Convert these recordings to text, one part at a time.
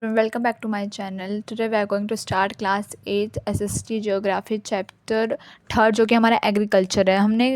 Welcome back to my channel. Today we are going to start class 8 SST Geography chapter third जो कि हमारा agriculture है। हमने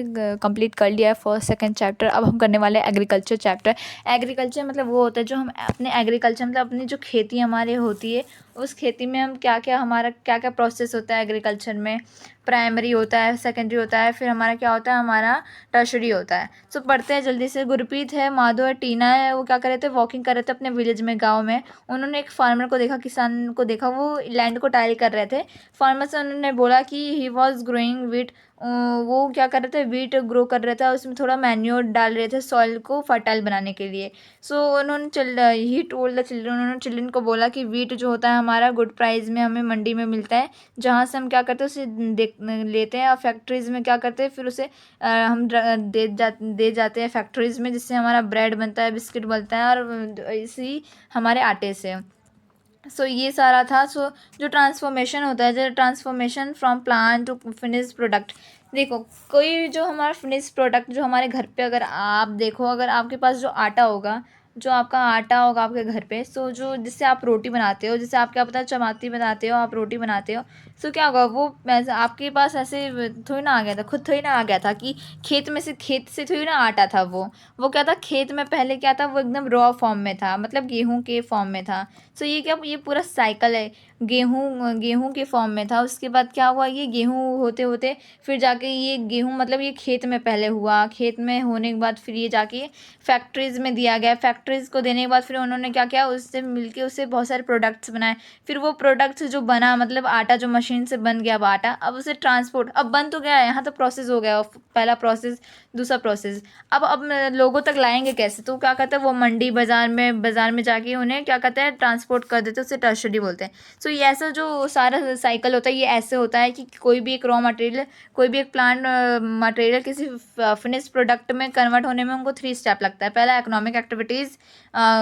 complete कर लिया है फर्स्ट सेकंड चैप्टर। अब हम करने वाले हैं एग्रीकल्चर चैप्टर। एग्रीकल्चर मतलब वो होता है जो हम अपने एग्रीकल्चर मतलब अपनी जो खेती हमारी होती है उस खेती में हम हमारा क्या क्या प्रोसेस होता है एग्रीकल्चर में। प्राइमरी होता है, सेकेंडरी होता है, फिर हमारा क्या होता है, हमारा टर्शरी होता है। सो पढ़ते हैं जल्दी से। गुरप्रीत है, माधव है, टीना है, वो क्या कर रहे थे, वॉकिंग कर रहे थे अपने विलेज में, गाँव में। उन्होंने एक फार्मर को देखा, किसान को देखा, वो लैंड को टाइल कर रहे थे। फार्मर से उन्होंने बोला कि ही वॉज ग्रोइंग वीट। वो क्या कर रहे थे, वीट ग्रो कर रहे थे, उसमें थोड़ा मैन्योर डाल रहे थे सॉइल को फर्टाइल बनाने के लिए। सो उन्होंने ही टोल्ड द चिल्ड्रन, उन्होंने चिल्ड्रन को बोला कि वीट जो होता है हमारा गुड प्राइस में हमें मंडी में मिलता है, जहाँ से हम क्या करते हैं उसे देख लेते हैं, और फैक्ट्रीज़ में क्या करते हैं फिर उसे हम दे जाते हैं फैक्ट्रीज़ में, जिससे हमारा ब्रेड बनता है, बिस्किट बनता है, और इसी हमारे आटे से। सो ये सारा था। सो जो ट्रांसफॉर्मेशन होता है, जो transformation from plant to finish product. देखो, कोई जो हमारा फिनिश प्रोडक्ट जो हमारे घर पे, अगर आप देखो, अगर आपके पास जो आटा होगा, जो आपका आटा होगा आपके घर पे, सो जो जिससे आप रोटी बनाते हो, जिससे आप क्या पता चपाती बनाते हो, आप रोटी बनाते हो, सो क्या होगा, वो आपके पास ऐसे थोड़ी ना आ गया था, खुद थोड़ी ना आ गया था कि खेत से थोड़ी ना आटा था वो क्या था, खेत में पहले क्या था, वो एकदम रॉ फॉर्म में था, मतलब गेहूं के फॉर्म में था। सो ये पूरा साइकिल है। गेहूं के फॉर्म में था, उसके बाद क्या हुआ, ये गेहूं होते होते फिर जाके ये गेहूं मतलब ये खेत में पहले हुआ, खेत में होने के बाद फिर ये जाके फैक्ट्रीज़ में दिया गया। फैक्ट्रीज़ को देने के बाद फिर उन्होंने क्या किया, उससे मिलके उससे बहुत सारे प्रोडक्ट्स बनाए। फिर वो प्रोडक्ट्स जो बना, मतलब आटा जो मशीन से बन गया, अब आटा, अब उसे ट्रांसपोर्ट, अब बन तो गया है, यहाँ तो प्रोसेस हो गया, पहला प्रोसेस, दूसरा प्रोसेस। अब लोगों तक लाएंगे कैसे, तो क्या कहते हैं, वो मंडी बाज़ार में जाके उन्हें क्या कहते हैं, ट्रांसपोर्ट कर देते हैं, उसे टर्शरी बोलते हैं। सो ये ऐसा जो सारा साइकिल होता है, ये ऐसे होता है कि कोई भी एक रॉ मटेरियल, कोई भी एक प्लांट मटेरियल किसी फिनिश प्रोडक्ट में कन्वर्ट होने में उनको 3 स्टेप लगता है। पहला इकोनॉमिक एक्टिविटीज़,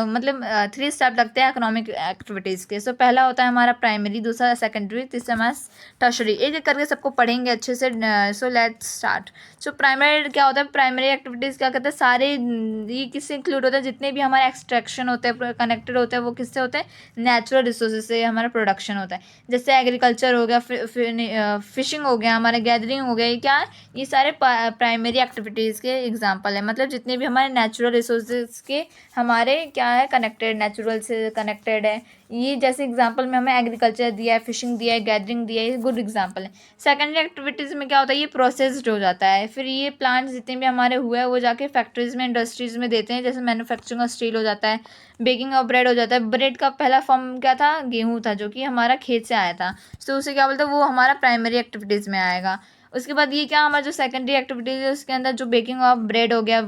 मतलब 3 स्टेप लगते हैं इकोनॉमिक एक्टिविटीज़ के। सो पहला होता है हमारा प्राइमरी, दूसरा सेकेंडरी, तीसरा हमारा टर्शरी। एक एक करके सबको पढ़ेंगे अच्छे से। So let's start. So primary क्या होता है, प्राइमरी एक्टिविटीज़ क्या कहते हैं, सारे ये किससे इंक्लूड होता है, जितने भी हमारे एक्सट्रैक्शन होते हैं, कनेक्टेड होते हैं, वो किससे होते हैं, नेचुरल रिसोर्सेज से हमारा प्रोडक्शन होता है। जैसे एग्रीकल्चर हो गया, फिशिंग हो गया, हमारे गैदरिंग हो गया, ये क्या है, ये सारे प्राइमरी एक्टिविटीज़ के एग्जांपल है। मतलब जितने भी हमारे नेचुरल रिसोर्सेज के हमारे क्या है, कनेक्टेड, नेचुरल से कनेक्टेड है। ये जैसे एग्जांपल में हमें एग्रीकल्चर दिया है, फिशिंग दिया है, गैदरिंग दिया है, ये गुड एग्जांपल है। सेकेंडरी एक्टिविटीज़ में क्या होता है, ये प्रोसेस्ड हो जाता है। फिर ये प्लांट्स जितने भी हमारे हुए हैं वो जाके फैक्ट्रीज़ में, इंडस्ट्रीज़ में देते हैं। जैसे मैन्युफैक्चरिंग ऑफ स्टील हो जाता है, बेकिंग ऑफ ब्रेड हो जाता है। ब्रेड का पहला फॉर्म क्या था, गेहूँ था, जो कि हमारा खेत से आया था। तो उसे क्या बोलते हैं, वो हमारा प्राइमरी एक्टिविटीज़ में आएगा। उसके बाद ये क्या, हमारा जो सेकेंडरी एक्टिविटीज़ है उसके अंदर जो बेकिंग ऑफ ब्रेड हो गया,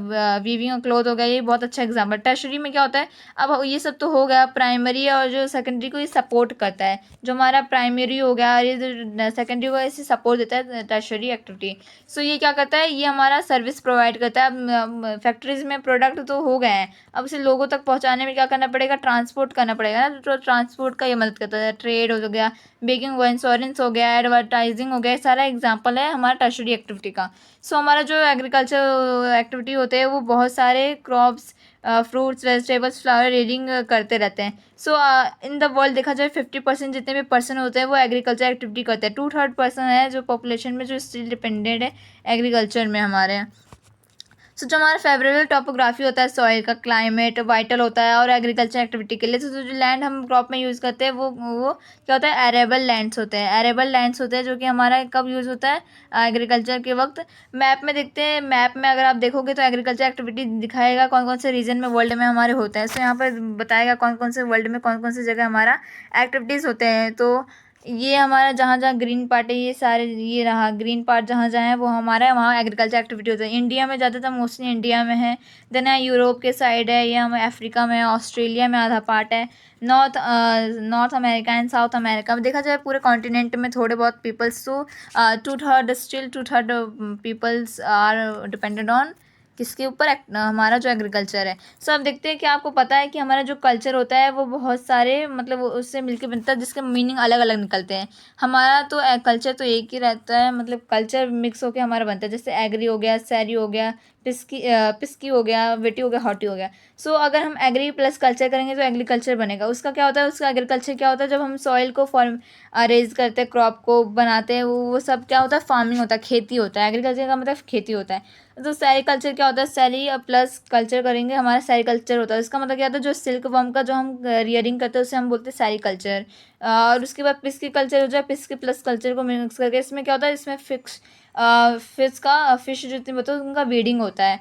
वीविंग ऑफ क्लॉथ हो गया, ये बहुत अच्छा एग्जाम्पल। टर्शरी में क्या होता है, अब ये सब तो हो गया प्राइमरी, और जो सेकेंडरी को ये सपोर्ट करता है। जो हमारा प्राइमरी हो गया, ये जो सेकेंडरी को इसे सपोर्ट देता है, टर्शरी एक्टिविटी। सो ये क्या करता है, ये हमारा सर्विस प्रोवाइड करता है। अब फैक्ट्रीज़ में प्रोडक्ट तो हो गए हैं, अब उसे लोगों तक पहुंचाने में क्या करना पड़ेगा, ट्रांसपोर्ट करना पड़ेगा ना। तो ट्रांसपोर्ट का ये मदद करता है। ट्रेड हो गया, बेकिंग हुआ, इंश्योरेंस हो गया, एडवर्टाइजिंग हो गया, सारा एग्जांपल है हमारा टर्शरी एक्टिविटी का। सो हमारा जो एग्रीकल्चर एक्टिविटी होते हैं वो बहुत सारे crops, fruits, vegetables, flower reading करते रहते हैं। सो इन द वर्ल्ड देखा जाए 50% जितने भी पर्सन होते हैं वो एग्रीकल्चर एक्टिविटी करते हैं। 2/3 पर्सन है जो पॉपुलेशन में जो स्टिल डिपेंडेंट है एग्रीकल्चर में हमारे। सो जो हमारा फेवरेबल टोपोग्राफी होता है, सॉइल का क्लाइमेट वाइटल होता है और एग्रीकल्चर एक्टिविटी के लिए। तो जो लैंड हम क्रॉप में यूज़ करते हैं वो क्या होता है, एरेबल लैंड्स होते हैं। एरेबल लैंड्स होते हैं जो कि हमारा कब यूज़ होता है, एग्रीकल्चर के वक्त। मैप में देखते हैं, मैप में अगर आप देखोगे तो एग्रीकल्चर एक्टिविटी दिखाएगा कौन कौन से रीजन में वर्ल्ड में हमारे होते हैं। सो यहाँ पर बताएगा कौन कौन से वर्ल्ड में कौन कौन सी जगह हमारा एक्टिविटीज़ होते हैं। तो ये हमारा जहाँ जहाँ ग्रीन पार्ट है, ये सारे, ये रहा ग्रीन पार्ट, जहाँ जहाँ है वो हमारा है, वहाँ एग्रीकल्चर एक्टिविटी होता है। इंडिया में ज़्यादातर मोस्टली इंडिया में है। देन है यूरोप के साइड है, ये हमें अफ्रीका में, ऑस्ट्रेलिया में आधा पार्ट है। North America and south America में देखा जाए पूरे कॉन्टिनेंट में थोड़े बहुत पीपल्स। तो 2/3 पीपल्स आर डिपेंडेड ऑन किसके ऊपर, हमारा जो एग्रीकल्चर है। सो अब देखते हैं कि आपको पता है कि हमारा जो कल्चर होता है वो बहुत सारे, मतलब उससे मिलके बनता है, जिसके मीनिंग अलग अलग निकलते हैं। हमारा तो कल्चर तो एक ही रहता है, मतलब कल्चर मिक्स होकर हमारा बनता है। जैसे एग्री हो गया, सैरी हो गया, पिस्की हो गया, वेटी हो गया, हॉटी हो गया। सो अगर हम एग्री प्लस कल्चर करेंगे तो एग्रीकल्चर बनेगा। उसका क्या होता है, उसका एग्रीकल्चर क्या होता है, जब हम सॉइल को फॉर्म रेज करते हैं, क्रॉप को बनाते हैं, वो सब क्या होता है, फार्मिंग होता है, खेती होता है। एग्रीकल्चर का मतलब खेती होता है। तो सेरीकल्चर क्या होता है, सेरी प्लस कल्चर करेंगे, हमारा सेरीकल्चर होता है। इसका मतलब क्या होता है, जो सिल्क वर्म का जो हम रियरिंग करते हैं उसे हम बोलते हैं सेरीकल्चर। और उसके बाद पिस्की कल्चर हो जाए, पिस्की प्लस कल्चर को मिक्स करके इसमें क्या होता है, इसमें फिश जितनी होता है उनका ब्रीडिंग होता है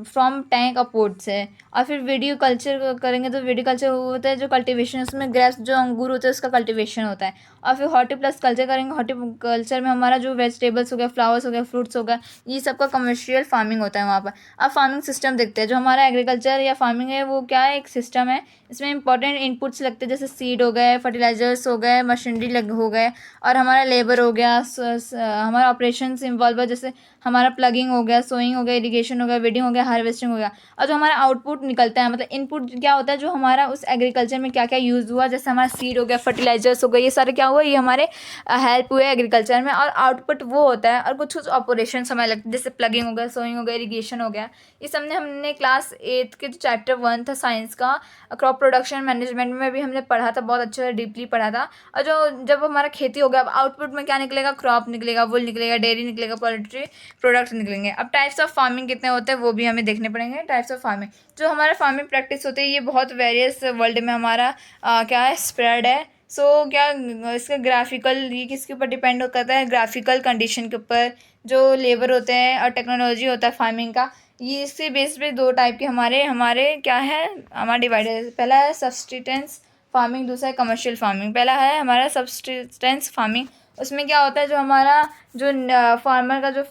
फ्रॉम टैंक अपवर्ड से। और फिर वीडियो कल्चर करेंगे तो वीडियो कल्चर होता है जो कल्टीवेशन, उसमें ग्रेप्स जो अंगूर होते हैं उसका कल्टीवेशन होता है। और फिर हॉर्टी प्लस कल्चर करेंगे, हॉर्टी कल्चर में हमारा जो वेजिटेबल्स हो गया, फ्लावर्स हो गया, फ्रूट्स हो गया, ये सब का कमर्शियल फार्मिंग होता है वहाँ पर। अब फार्मिंग सिस्टम देखते हैं, जो हमारा एग्रीकल्चर या फार्मिंग है वो क्या है, एक सिस्टम है। इसमें इंपॉर्टेंट इनपुट्स लगते हैं, जैसे सीड हो गए, फर्टिलाइजर्स हो गए, मशीनरी लग हो गए, और हमारा लेबर हो गया, हमारा ऑपरेशंस इन्वॉल्व है, जैसे हमारा प्लगिंग हो गया, सोइंग हो गया, इरिगेशन हो गया, वेडिंग हो गया, हार्वेस्टिंग हो गया। और जो हमारा आउटपुट निकलता है, मतलब इनपुट क्या होता है, जो हमारा उस एग्रीकल्चर में क्या क्या यूज़ हुआ, जैसे हमारा सीड हो गया, फर्टिलाइजर्स हो गए, ये सारे क्या हुआ, ये हमारे हेल्प हुए एग्रीकल्चर में। और आउटपुट वो होता है, और कुछ कुछ ऑपरेशन समय लगते हैं, जैसे प्लगिंग हो गया, सोइंग हो गया, इरिगेशन हो गया। ये सब हमने क्लास 8 के जो चैप्टर 1 था साइंस का, क्रॉप प्रोडक्शन मैनेजमेंट में भी हमने पढ़ा था, बहुत अच्छे से डीपली पढ़ा था। और जो जब हमारा खेती हो गया, अब आउटपुट में क्या निकलेगा, क्रॉप निकलेगा, वुल निकलेगा, डेयरी निकलेगा, पोल्ट्री प्रोडक्ट निकलेंगे। अब टाइप्स ऑफ फार्मिंग कितने होते हैं वो भी हमें देखने पड़ेंगे। टाइप्स ऑफ फार्मिंग, जो हमारा फार्मिंग प्रैक्टिस होती है, ये बहुत वेरियस वर्ल्ड में हमारा क्या है, स्प्रेड है। क्या इसका ग्राफिकल, ये किसके ऊपर डिपेंड करता है, ग्राफिकल कंडीशन के ऊपर, जो लेबर होते हैं और टेक्नोलॉजी होता है फार्मिंग का। ये इसके बेस पे दो टाइप के हमारे हमारे क्या है, हमारा डिवाइडेड। पहला है सब्सटेंस फार्मिंग, दूसरा है कमर्शियल फार्मिंग। पहला है हमारा सब्सटेंस फार्मिंग। उसमें क्या होता है, जो हमारा जो फार्मर का जो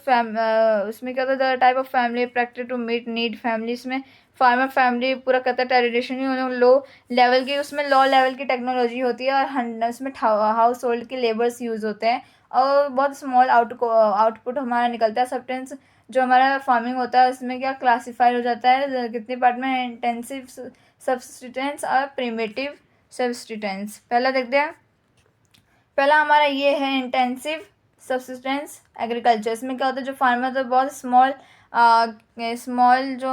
उसमें क्या होता है, the type of family practice to meet need family. इसमें फार्मर फैमिली पूरा करता है, ट्रेडिशनली लो लेवल की, उसमें लो लेवल की टेक्नोलॉजी होती है, और उसमें हाउस होल्ड के लेबर्स यूज़ होते हैं, और बहुत स्मॉल आउटपुट हमारा निकलता है। सब्सटेंस जो हमारा फार्मिंग होता है उसमें क्या क्लासीफाइड हो जाता है कितने पार्ट में, इंटेंसिव सब्सटेंस और प्रिमिटिव सब्सटेंस। पहला देखते हैं, पहला हमारा ये है इंटेंसिव सब्सिस्टेंस एग्रीकल्चर। इसमें क्या होता है, जो फार्मर तो बहुत स्मॉल जो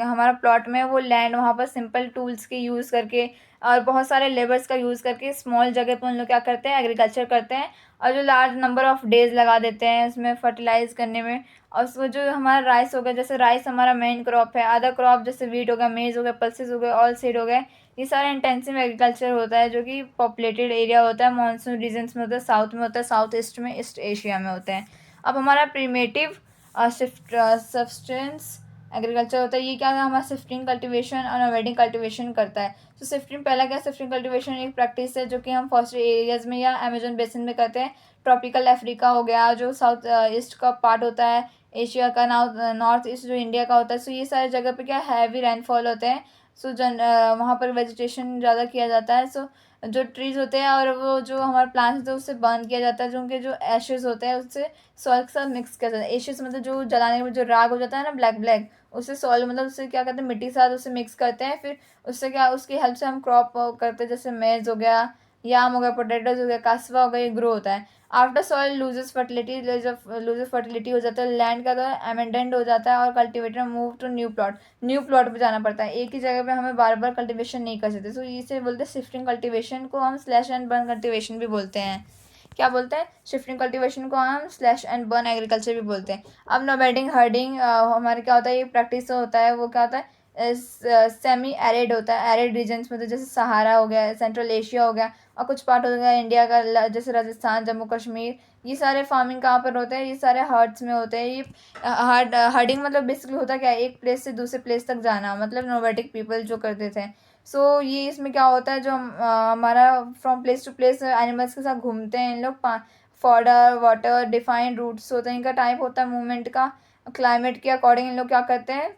हमारा प्लॉट में वो लैंड, वहाँ पर सिंपल टूल्स के यूज़ करके और बहुत सारे लेबर्स का यूज़ करके स्मॉल जगह पर उन लोग क्या करते हैं, एग्रीकल्चर करते हैं। और जो लार्ज नंबर ऑफ डेज लगा देते हैं उसमें फर्टिलाइज करने में। और उसमें जो हमारा राइस हो गया, जैसे राइस हमारा मेन क्रॉप है, अदर क्रॉप जैसे वीट हो गया, मेज हो गया, पल्सेस हो गए, ऑल सीड हो गए, ये सारा इंटेंसिव एग्रीकल्चर होता है, जो कि पॉपुलेटेड एरिया होता है, मानसून रीजन्स में होता है, साउथ में होता है, साउथ ईस्ट में, ईस्ट एशिया में होते हैं। अब हमारा प्रीमेटिव सब्सटेंस एग्रीकल्चर होता है, ये क्या है, हमारा शिफ्टिंग कल्टीवेशन और नोमैडिक कल्टीवेशन करता है। तो शिफ्टिंग, पहला क्या, शिफ्टिंग कल्टीवेशन एक प्रैक्टिस है जो कि हम फॉरेस्ट एरियाज में या अमेजन बेसिन में करते हैं। ट्रॉपिकल अफ्रीका हो गया, जो साउथ ईस्ट का पार्ट होता है, एशिया का, नॉर्थ ईस्ट जो इंडिया का होता है। सो ये सारे जगह पे क्या हैवी रेनफॉल होते हैं। वहाँ पर वेजिटेशन ज़्यादा किया जाता है। जो ट्रीज़ होते हैं और वो जो हमारे प्लांट्स होते हैं उससे बर्न किया जाता है, जो उनके जो एशेस होते हैं उससे सॉइल के साथ मिक्स किया जाता है। एशेस मतलब जो जलाने के जो राग हो जाता है ना, ब्लैक ब्लैक, उससे सॉइल मतलब उससे क्या करते हैं, मिट्टी के साथ उससे मिक्स करते हैं। फिर उससे क्या, उसकी हेल्प से हम क्रॉप करते हैं, जैसे मेज हो गया, याम हो गया, पोटैटोज हो गया, कासवा हो गया, ये ग्रो होता है। आफ्टर सॉइल लूजेस फर्टिलिटी हो जाता है, लैंड का तो एमेंडेंट हो जाता है, और cultivator move to new plot पे जाना पड़ता है। एक ही जगह पे हमें बार बार कल्टीवेशन नहीं कर सकते। सो इसे बोलते हैं शिफ्टिंग कल्टीवेशन, को हम स्लैश एंड बर्न कल्टीवेशन भी बोलते हैं। क्या बोलते हैं, शिफ्टिंग कल्टीवेशन को हम स्लैश एंड बर्न एग्रीकल्चर भी बोलते हैं। अब नोमैडिक हर्डिंग हमारे क्या होता है, ये प्रैक्टिस होता है, वो क्या होता है, सेमी एरिड होता है, एरिड रीजन्स में, तो जैसे सहारा हो गया, सेंट्रल एशिया हो गया, और कुछ पार्ट हो गया इंडिया का, जैसे राजस्थान, जम्मू कश्मीर। ये सारे फार्मिंग कहाँ पर होते हैं, ये सारे हर्ड्स में होते हैं। ये हर्डिंग मतलब बेसिकली होता क्या है, एक प्लेस से दूसरे प्लेस तक जाना, मतलब नोमैडिक पीपल जो करते थे। ये इसमें क्या होता है, जो हमारा from place to place animals के साथ घूमते हैं इन लोग। फॉडर वाटर डिफाइंड रूट्स होते हैं, इनका टाइप होता है मूवमेंट का, क्लाइमेट के अकॉर्डिंग इन लोग क्या करते हैं,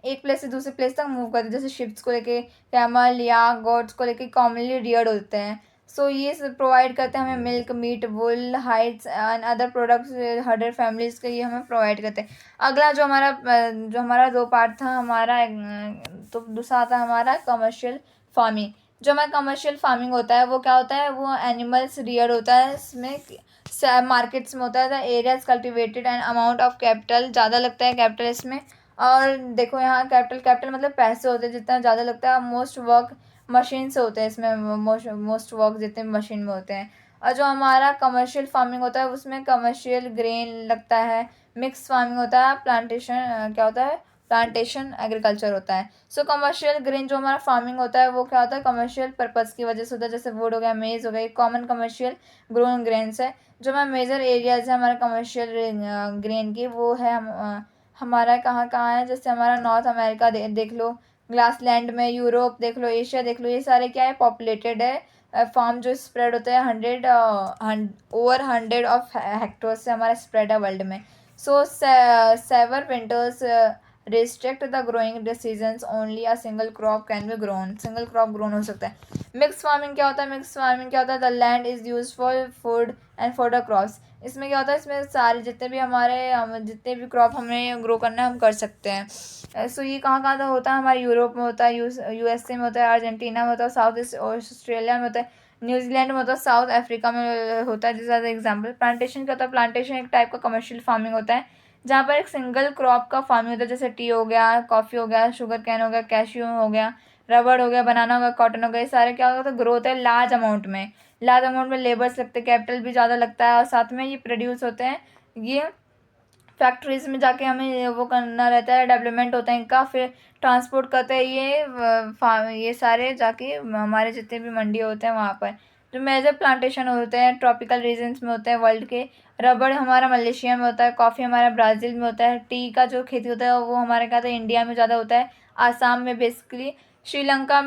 एक प्लेस से दूसरे प्लेस तक मूव करते हैं। जैसे शिप्स को लेके, कैमल या गोट्स को लेके कॉमनली रियर्ड होते हैं। ये सब प्रोवाइड करते हैं हमें milk, meat, wool, hides and other products, herder families के ये हमें प्रोवाइड करते हैं। अगला जो हमारा दो पार्ट था हमारा तो दूसरा आता है हमारा कमर्शियल फार्मिंग। जो हमारा कमर्शियल फार्मिंग होता है वो क्या होता है, वो एनिमल्स रियर होता है, इसमें मार्केट्स में होता है, the areas cultivated and amount of capital ज़्यादा लगता है कैपिटल इसमें। और देखो यहाँ कैपिटल कैपिटल मतलब पैसे होते हैं, जितना ज़्यादा लगता है मोस्ट वर्क मशीन से होते हैं इसमें, मोस्ट वर्क जितने मशीन में होते हैं। और जो हमारा कमर्शियल फार्मिंग होता है उसमें कमर्शियल ग्रेन लगता है, मिक्स फार्मिंग होता है, प्लांटेशन क्या होता है, प्लांटेशन एग्रीकल्चर होता है। सो कमर्शियल ग्रेन जो हमारा फार्मिंग होता है वो क्या होता है, कमर्शियल पर्पज़ की वजह से होता है, जैसे वुड हो गया, मेज़ हो गया, कॉमन कमर्शियल ग्रोन ग्रेन्स है। जो हमारे मेजर एरियाज है हमारे कमर्शियल ग्रेन की, वो है हमारा कहाँ कहाँ है, जैसे हमारा नॉर्थ अमेरिका देख लो, ग्लासलैंड में, यूरोप देख लो, एशिया देख लो, ये सारे क्या है, पॉपुलेटेड है। फार्म जो स्प्रेड होते हैं 100 से हमारा स्प्रेड है वर्ल्ड में। So severe winters restrict the growing seasons, only a single crop can be grown, single crop grown हो सकता है। मिक्स फार्मिंग क्या होता है, मिक्स फार्मिंग क्या होता है, the land is use for food and for the crops. इसमें क्या होता है, इसमें सारे जितने भी जितने भी क्रॉप हमें ग्रो करना है हम कर सकते हैं। सो ये कहाँ कहाँ होता है, हमारे यूरोप में होता है, यूएसए में होता है, अर्जेंटीना में होता है, साउथ ईस्ट ऑस्ट्रेलिया में होता है, न्यूजीलैंड में होता है, साउथ अफ्रीका में होता है। जैसे एग्जाम्पल प्लांटेशन क्या होता है, प्लांटेशन एक टाइप का कमर्शियल फार्मिंग होता है जहाँ पर एक सिंगल क्रॉप का फार्मिंग होता है, जैसे टी हो गया, कॉफ़ी हो गया, शुगर कैन हो गया, कैश्यू हो गया, रबड़ हो गया, बनाना हो गया, कॉटन हो गया, ये सारे क्या होता है, ग्रो होता है लार्ज अमाउंट में, लार्ज अमाउंट में लेबर्स लगते हैं, कैपिटल भी ज़्यादा लगता है, और साथ में ये प्रोड्यूस होते हैं, ये फैक्ट्रीज में जाके हमें वो करना रहता है, डेवलपमेंट होता है इनका, फिर ट्रांसपोर्ट करते हैं ये सारे जाके हमारे जितने भी मंडी होते हैं वहाँ पर। जो मेजर प्लांटेशन होते हैं ट्रॉपिकल रीजन्स में होते हैं वर्ल्ड के। रबड़ हमारा मलेशिया में होता है, कॉफ़ी हमारा ब्राज़ील में होता है, टी का जो खेती होता है वो हमारे कहते हैं इंडिया में ज़्यादा होता है, आसाम में बेसिकली, श्रीलंका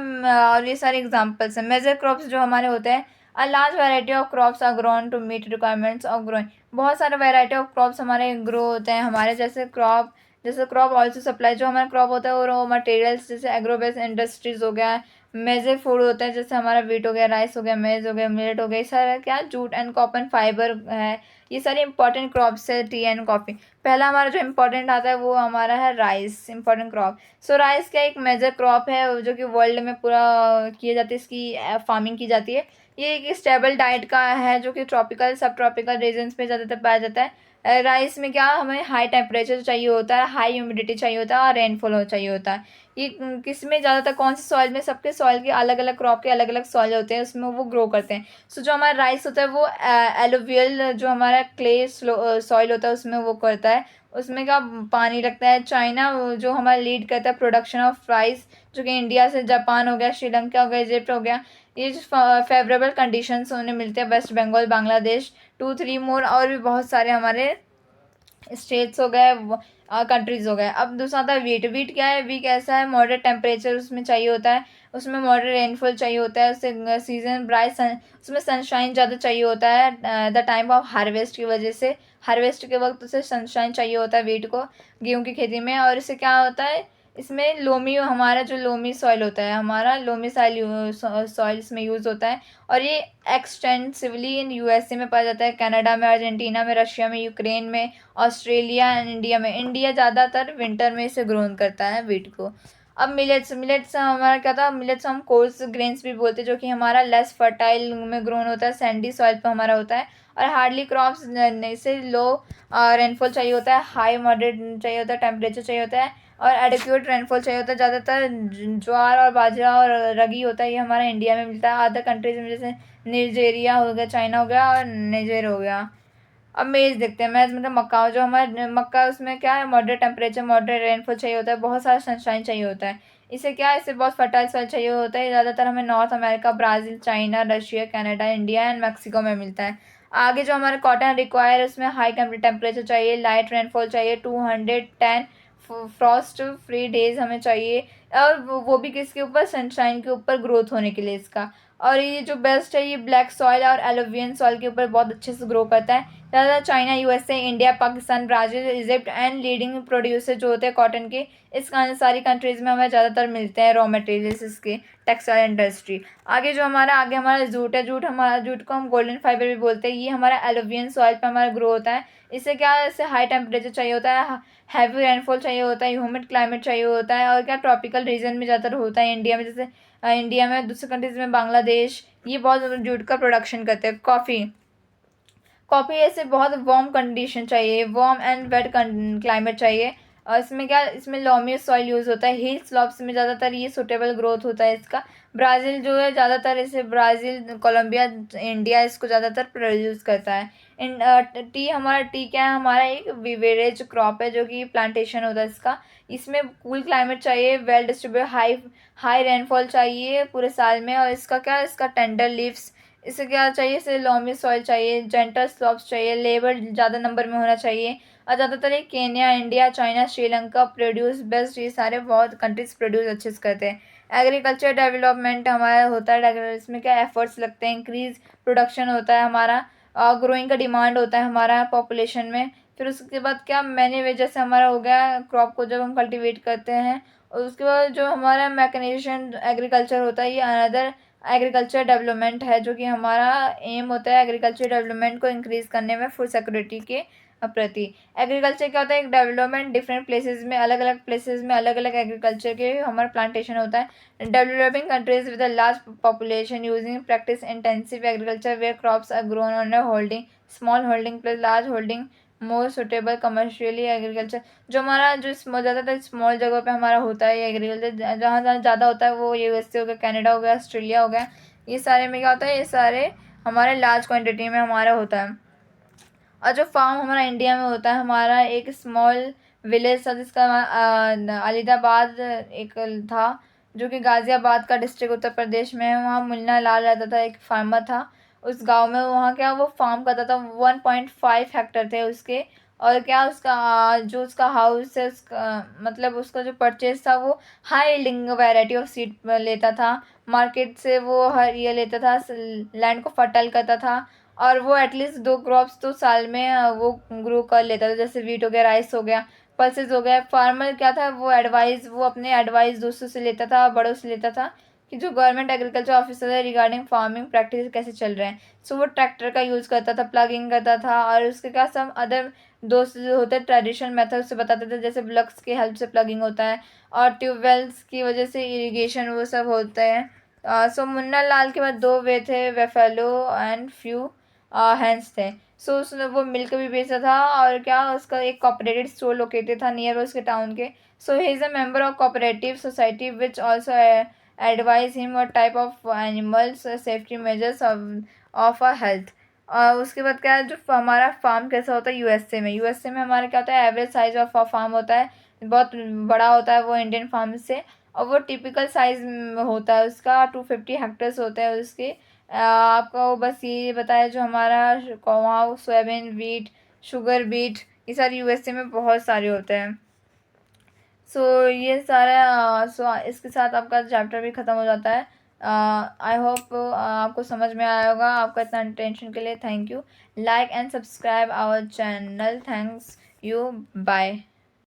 और ये सारे एग्जाम्पल्स हैं। मेजर क्रॉप्स जो हमारे होते हैं, a large variety of crops are grown to meet requirements of growing. बहुत सारे वैरायटी ऑफ क्रॉप्स हमारे ग्रो होते हैं, हमारे जैसे क्रॉप ऑल्सो सप्लाई, जो हमारा क्रॉप होता है वो रॉ मटेरियल्स जैसे एग्रोबेस इंडस्ट्रीज हो गया, मेजर फूड होता है जैसे हमारा वीट हो गया, राइस हो गया, मेज हो गया, मिलेट हो गया, ये सारा क्या, जूट एंड कॉटन फाइबर है, ये सारे इंपॉर्टेंट क्रॉप्स है, टी एंड कॉफ़ी। पहला हमारा जो इंपॉर्टेंट आता है वो हमारा है राइस, इंपॉर्टेंट क्रॉप। सो राइस क्या एक मेजर क्रॉप है जो कि वर्ल्ड में पूरा किए जाती है, इसकी फार्मिंग की जाती है। ये एक स्टेबल डाइट का है जो कि ट्रॉपिकल सब ट्रॉपिकल रीजन्स पे ज़्यादातर पाया जाता है। राइस में क्या हमें हाई टेम्परेचर चाहिए होता है, हाई ह्यूमिडिटी चाहिए होता है, और रेनफॉल चाहिए होता है। ये किस में ज़्यादातर कौन से सॉइल में, सबके सॉइल के अलग अलग क्रॉप के अलग अलग सॉइल होते हैं उसमें वो ग्रो करते हैं। सो जो हमारा राइस होता है वो एलोवियल जो हमारा क्ले सॉइल होता है उसमें वो करता है, उसमें क्या पानी लगता है। चाइना जो हमारा लीड करता है प्रोडक्शन ऑफ राइस, जो कि इंडिया से जापान हो गया, श्रीलंका हो गया, इजिप्ट हो गया, ये फेवरेबल कंडीशंस उन्हें मिलते हैं, वेस्ट बंगाल, बांग्लादेश, 2-3 मोर और भी बहुत सारे हमारे स्टेट्स हो गए, कंट्रीज़ हो गए। अब दूसरा आता है वीट। वीट क्या है, वीट ऐसा है मॉडरेट टेम्परेचर उसमें चाहिए होता है, उसमें मॉडरेट रेनफॉल चाहिए होता है, उससे सीजन ब्राइट सन, उसमें सनशाइन ज़्यादा चाहिए होता है द टाइम ऑफ हार्वेस्ट की वजह से, हार्वेस्ट के वक्त उसे सनशाइन चाहिए होता है वीट को, गेहूँ की खेती में। और इससे क्या होता है, इसमें लोमी, हमारा जो लोमी सॉइल होता है, हमारा लोमी सॉइल इसमें यूज़ होता है। और ये एक्सटेंसिवली इन यूएसए में पाया जाता है, कनाडा में, अर्जेंटीना में, रशिया में, यूक्रेन में, ऑस्ट्रेलिया एंड इंडिया में। इंडिया ज़्यादातर विंटर में इसे ग्रोन करता है वीट को। अब मिलेट्स, मिलेट्स हमारा क्या था, मिलेट्स हम कोर्स ग्रेन्स भी बोलते हैं, जो कि हमारा लेस फर्टाइल में ग्रोन होता है, सैंडी सॉइल पर हमारा होता है, और हार्डली क्रॉप्स, इसे लो रेनफॉल चाहिए होता है, हाई मॉडरेट चाहिए होता है, टेम्परेचर चाहिए होता है, और एडिक्यूट रेनफॉल चाहिए होता है। ज़्यादातर ज्वार और बाजरा और रगी होता है, ये हमारा इंडिया में मिलता है। अदर कंट्रीज़ में जैसे नाइजीरिया हो गया, चाइना हो गया, और नाइजर हो गया। अब मेज़ देखते हैं, मेज़ मतलब मक्का, जो हमारा मक्का है उसमें क्या है, मॉडरेट टेम्परेचर, मॉडरेट रेनफॉल चाहिए होता है, बहुत सारा सनशाइन चाहिए होता है। इसे क्या है, इसे बहुत फर्टाइल सॉइल चाहिए होता है। ज़्यादातर हमें north America, Brazil, China, Russia, Canada, India and Mexico में मिलता है। आगे जो हमारे कॉटन रिक्वायर है उसमें हाई टेम्परेचर चाहिए, लाइट रेनफॉल चाहिए, 210 फ्रॉस्ट फ्री डेज हमें चाहिए, और वो भी किसके ऊपर, सनशाइन के ऊपर ग्रोथ होने के लिए इसका। और ये जो बेस्ट है, ये ब्लैक सॉइल और एलोवियन सॉइल के ऊपर बहुत अच्छे से ग्रो करता है। ज़्यादा China, USA, India, Pakistan, Brazil, Egypt and leading producer जो होते हैं कॉटन के, इस सारी कंट्रीज़ में हमें ज़्यादातर मिलते हैं रॉ मटेरियल्स इसके, टेक्सटाइल इंडस्ट्री। आगे हमारा जूट है। जूट को हम गोल्डन फाइबर भी बोलते हैं। ये हमारा एलोवियन सॉइल पर हमारा ग्रो होता है। इससे क्या है, इससे हाई टेम्परेचर चाहिए होता है, हैवी रेनफॉल चाहिए होता है, ह्यूमिड क्लाइमेट चाहिए होता है, और क्या ट्रॉपिकल रीजन में ज़्यादातर होता है इंडिया में, जैसे इंडिया में, दूसरे कंट्रीज़ में बांग्लादेश, ये बहुत ज़्यादा जूट का प्रोडक्शन करते हैं। कॉफ़ी ऐसे बहुत वार्म कंडीशन चाहिए, वार्म एंड वेट क्लाइमेट चाहिए। और इसमें लॉमी सॉइल यूज़ होता है, हिल स्लॉप्स में ज़्यादातर ये सूटेबल ग्रोथ होता है इसका। ब्राज़ील जो है ज़्यादातर इसे, ब्राज़ील, कोलंबिया, इंडिया इसको ज़्यादातर प्रोड्यूस करता है। इन टी क्या है, हमारा एक विवेरेज क्रॉप है जो कि प्लांटेशन होता है इसका। इसमें कूल क्लाइमेट चाहिए, वेल डिस्ट्रीब्यूटेड, हाई रेनफॉल चाहिए पूरे साल में। और इसका टेंडर लीव्स, इसे क्या चाहिए, इसे लॉमी सॉइल चाहिए, जेंटल स्लॉप्स चाहिए, लेबर ज़्यादा नंबर में होना चाहिए। और ज़्यादातर ये Kenya, India, China, Sri Lanka produce best, ये सारे बहुत कंट्रीज प्रोड्यूस अच्छे से करते हैं। एग्रीकल्चर डेवलपमेंट हमारा होता है, इसमें क्या एफर्ट्स लगते हैं, इंक्रीज प्रोडक्शन होता है हमारा, ग्रोइंग का डिमांड होता है हमारा पॉपुलेशन में। फिर उसके बाद क्या, मैनी वेजेस से हमारा हो गया क्रॉप को जब हम कल्टीवेट करते हैं। और उसके बाद जो हमारा मैकेनाइजेशन एग्रीकल्चर होता है, ये अनदर एग्रीकल्चर डेवलपमेंट है, जो कि हमारा एम होता है एग्रीकल्चर डेवलपमेंट को इंक्रीज़ करने में, फूड सिक्योरिटी के प्रति। एग्रीकल्चर क्या होता है, एक डेवलपमेंट, डिफरेंट प्लेसेस में, अलग अलग प्लेसेस में अलग अलग एग्रीकल्चर के हमारा प्लांटेशन होता है। Developing countries with a large population using practice intensive agriculture where crops are grown on a holding, small holding plus large holding, more suitable commercially agriculture. जो हमारा जो ज़्यादातर स्मॉल जगह पे हमारा होता है ये एग्रीकल्चर, जहाँ जहाँ ज़्यादा होता है वो यूएसए हो गया, कनाडा हो गया, ऑस्ट्रेलिया हो गया, ये सारे में क्या होता है, ये सारे हमारे लार्ज क्वांटिटी में हमारा होता है। और जो फार्म हमारा इंडिया में होता है, हमारा एक स्मॉल विलेज था जिसका अलीदाबाद एक था, जो कि गाज़ियाबाद का डिस्ट्रिक्ट उत्तर प्रदेश में है। वहाँ मुन्ना लाल रहता था, एक फार्मर था उस गांव में। वहाँ क्या वो फार्म करता था, 1.5 हेक्टर थे उसके। और क्या जो उसका हाउस है, उसका मतलब उसका जो परचेज था वो high yielding variety of seed लेता था मार्केट से, वो हर ईयर लेता था, लैंड को फर्टाइल करता था। और वो एटलीस्ट 2 क्रॉप्स तो साल में वो ग्रो कर लेता था, जैसे वीट हो गया, राइस हो गया, पल्सेस हो गया। फार्मर क्या था, वो अपने एडवाइस दोस्तों से लेता था, बड़ों से लेता था कि जो गवर्नमेंट एग्रीकल्चर ऑफिसर है रिगार्डिंग फार्मिंग प्रैक्टिस कैसे चल रहे हैं। सो वो ट्रैक्टर का यूज़ करता था, प्लगिंग करता था, और उसके क्या सब अदर दोस्त जो होते हैं ट्रेडिशनल मेथड से बताते थे, जैसे ब्लक्स की हेल्प से प्लगिंग होता है, और ट्यूबवेल्स की वजह से इरिगेशन वो सब होते हैं। सो मुन्ना लाल के बाद 2 वे थे, वेफेलो एंड फ्यू हैंस थे। सो उसने वो मिल्क भी बेचा था, और क्या उसका एक कोऑपरेटिव स्टोर लोकेटेड था नियर उसके टाउन के। So he is a member of cooperative society which also advise him और type of animals safety measures of a health. और उसके बाद क्या है, जो हमारा फार्म कैसा होता है यूएसए में हमारा क्या होता है, एवरेज साइज ऑफ फार्म होता है, बहुत बड़ा होता है वो इंडियन फार्म से। और वो टिपिकल साइज होता है उसका, 250 हेक्टर्स होते हैं उसके। आपको बस ये बताया, जो हमारा वहाँ सोयाबीन, वीट, शुगर बीट, ये सारे यूएसए में बहुत सारे होते हैं। सो ये सारा इसके साथ आपका चैप्टर भी ख़त्म हो जाता है। आई होप आपको समझ में आया होगा। आपका इतना अटेंशन के लिए thank you. Like and subscribe our channel. Thanks you, bye.